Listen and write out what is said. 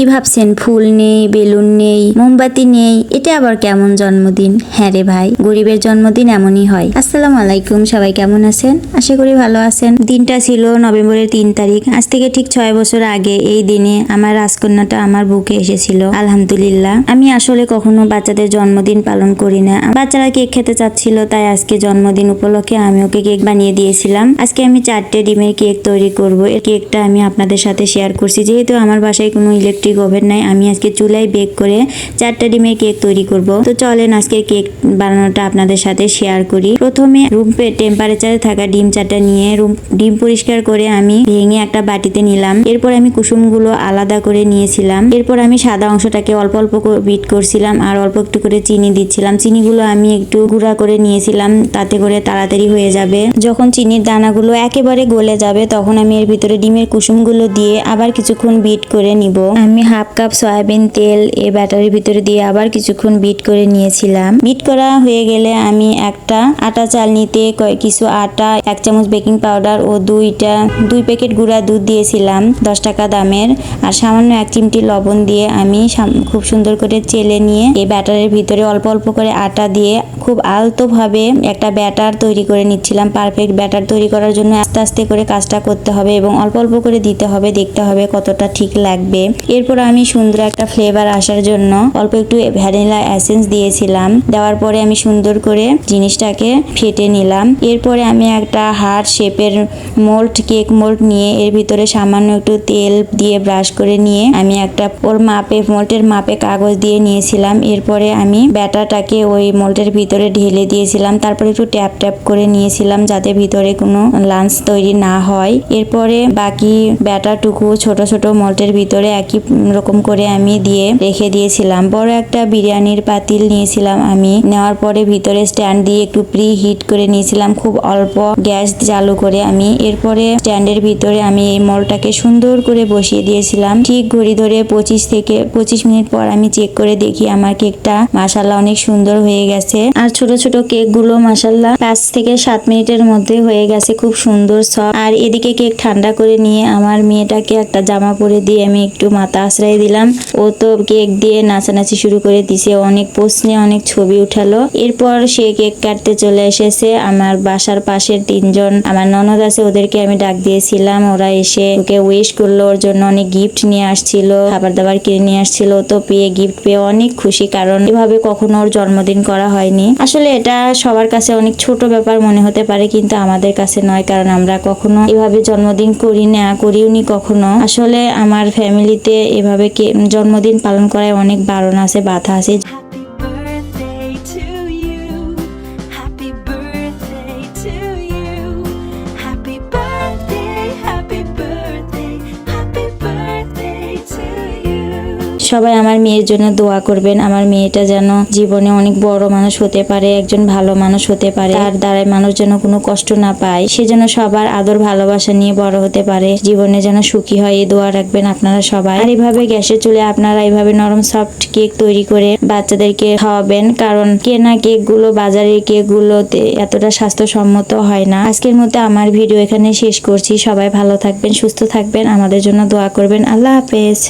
কি ভাবছেন ফুল নেই, বেলুন নেই, মোমবাতি নেই, এটা আবার কেমন জন্মদিন? হ্যাঁ রে ভাই, গরিবের জন্মদিন এমনই হয়। আসসালামু আলাইকুম, সবাই কেমন আছেন? আশা করি ভালো আছেন। দিনটা ছিল নভেম্বরের 3 তারিখ। আজ থেকে ঠিক 6 বছর আগে এই দিনে আমার রাজকন্যাটা আমার বুকে এসেছিল। আলহামদুলিল্লাহ। আমি আসলে কখনো বাচ্চাদের জন্মদিন পালন করি না। বাচ্চারা কেক খেতে চাচ্ছিল, তাই আজকে জন্মদিন উপলক্ষে আমি ওকে কেক বানিয়ে দিয়েছিলাম। আজকে আমি 4টে ডিমের কেক তৈরি করব। এই কেকটা আমি আপনাদের সাথে শেয়ার করছি। যেহেতু আমার বাসায় কোনো ইলেকট্রিক ওভেন নাই, আমি আজকে চুলায় বেক করে 4টা ডিমের কেক তৈরি করব। তো চলেন আজকে কেক বানানোটা আপনাদের সাথে শেয়ার করি। প্রথমে রুম টেম্পারেচারে থাকা ডিম 4টা নিয়ে ডিম পরিষ্কার করে আমি ভেঙে একটা বাটিতে নিলাম। এরপর আমি কুসুমগুলো আলাদা করে নিয়েছিলাম। এরপর আমি সাদা অংশটাকে অল্প অল্প বিট করছিলাম আর অল্প একটু করে চিনি দিচ্ছিলাম। চিনিগুলো আমি একটু গুঁড়া করে নিয়েছিলাম, তাতে করে তাড়াতাড়ি হয়ে যাবে। যখন চিনির দানাগুলো একেবারে গলে যাবে তখন আমি এর ভিতরে ডিমের কুসুমগুলো দিয়ে আবার কিছুক্ষণ বিট করে নিব। আমি হাফ কাপ সয়াবিন তেল এই ব্যাটারির ভিতরে দিয়ে আবার কিছুক্ষণ বিট করে নিয়েছিলাম। বিট করা হয়ে গেলে আমি একটা আটা চালনিতে কিছু আটা, 1 চামচ বেকিং পাউডার ও 2 প্যাকেট গুঁড়া দুধ দিয়েছিলাম 10 টাকা দামের, আর সামান্য 1 চিমটি লবণ দিয়ে আমি খুব সুন্দর করে চেলে নিয়ে এই ব্যাটারের ভিতরে অল্প অল্প করে আটা দিয়ে খুব আলতো ভাবে একটা ব্যাটার তৈরি করে নিচ্ছিলাম। পারফেক্ট ব্যাটার তৈরি করার জন্য আস্তে আস্তে করে কাজটা করতে হবে এবং অল্প অল্প করে দিতে হবে, দেখতে হবে কতটা ঠিক লাগবে। এরপর আমি সুন্দর একটা ফ্লেভার আসার জন্য অল্প একটু ভ্যানিলা এসেন্স দিয়েছিলাম। দেওয়ার পরে আমি সুন্দর করে জিনিসটাকে ফেটে নিলাম। এরপরে আমি একটা হার্ট শেপের কেক মোল্ড নিয়ে এর ভিতরে সামান্য একটু তেল দিয়ে ব্রাশ করে নিয়ে আমি একটা মোল্ডের মাপে কাগজ দিয়ে নিয়েছিলাম। এরপরে আমি ব্যাটারটাকে ওই মোল্ডের ভিতরে ঢেলে দিয়েছিলাম। তারপরে একটু ট্যাপ ট্যাপ করে নিয়েছিলাম যাতে ভিতরে কোনো লাঞ্চ তৈরি না হয়। এরপরে বাকি ব্যাটারটুকু ছোট ছোট মোল্ডের ভিতরে একই রকম করে আমি দিয়ে রেখে দিয়েছিলাম। বড় একটা বিরিয়ানির পাতিল নিয়েছিলাম আমি। নেওয়ার পরে ভিতরে স্ট্যান্ড দিয়ে একটু প্রি হিট করে নিয়েছিলাম খুব অল্প গ্যাস চালু করে আমি। এরপরে স্ট্যান্ডের ভিতরে আমি এই মোল্ডটাকে সুন্দর করে বসিয়ে দিয়েছিলাম। ঠিক ঘড়ি ধরে 25 মিনিট পর আমি চেক করে দেখি আমার কেকটা মাশাআল্লাহ অনেক সুন্দর হয়ে গেছে। আর ছোট ছোট কেক গুলো মাশাআল্লাহ 5 থেকে 7 মিনিটের মধ্যে হয়ে গেছে, খুব সুন্দর সফট। আর এদিকে কেক ঠান্ডা করে নিয়ে আমার মেয়েটাকে একটা জামা পরে দিয়ে আমি একটু মাথা আশ্রয় দিলাম। ও তো কেক দিয়ে নাচানাচি শুরু করে দিছে, অনেক পোস্ট নিয়ে অনেক ছবি উঠালো। এরপর সে কেক কাটতে চলে এসেছে। আমার বাসার পাশের 3 জন আমার ননদ আছে, ওদেরকে আমি ডাক দিয়েছিলাম। ওরা এসে ওকে উইশ করলো, ওর জন্য অনেক গিফট নিয়ে আসছিল, খাবার দাবার কিনে নিয়ে আসছিল। তো গিফট পেয়ে অনেক খুশি, কারণ এভাবে কখনো ওর জন্মদিন করা হয়নি। আসলে এটা সবার কাছে অনেক ছোট ব্যাপার মনে হতে পারে, কিন্তু আমাদের কাছে নয়, কারণ আমরা কখনো এভাবে জন্মদিন করিওনি কখনো। আসলে আমার ফ্যামিলিতে এভাবে জন্মদিন পালন করায় অনেক বারণ আছে, বাধা আছে। সবাই আমার মেয়ের জন্য দোয়া করবেন। আমার মেয়েটা যেন জীবনে অনেক বড় মানুষ হতে পারে, একজন ভালো মানুষ হতে পারে, তার দ্বারাই মানুষ যেন কোনো কষ্ট না পায়, সে যেন সবার আদর ভালোবাসা নিয়ে বড় হতে পারে, জীবনে যেন সুখী হয়, এই দোয়া রাখবেন আপনারা সবাই। আর এইভাবে গ্যাসে চুলে আপনারা এইভাবে নরম সফট কেক তৈরি করে বাচ্চাদেরকে খাওয়াবেন, কারণ কেনা কেক গুলো, বাজারের কেক গুলোতে এতটা স্বাস্থ্যসম্মত হয় না। আজকের মধ্যে আমার ভিডিও এখানে শেষ করছি। সবাই ভালো থাকবেন, সুস্থ থাকবেন, আমাদের জন্য দোয়া করবেন। আল্লাহ হাফেজ।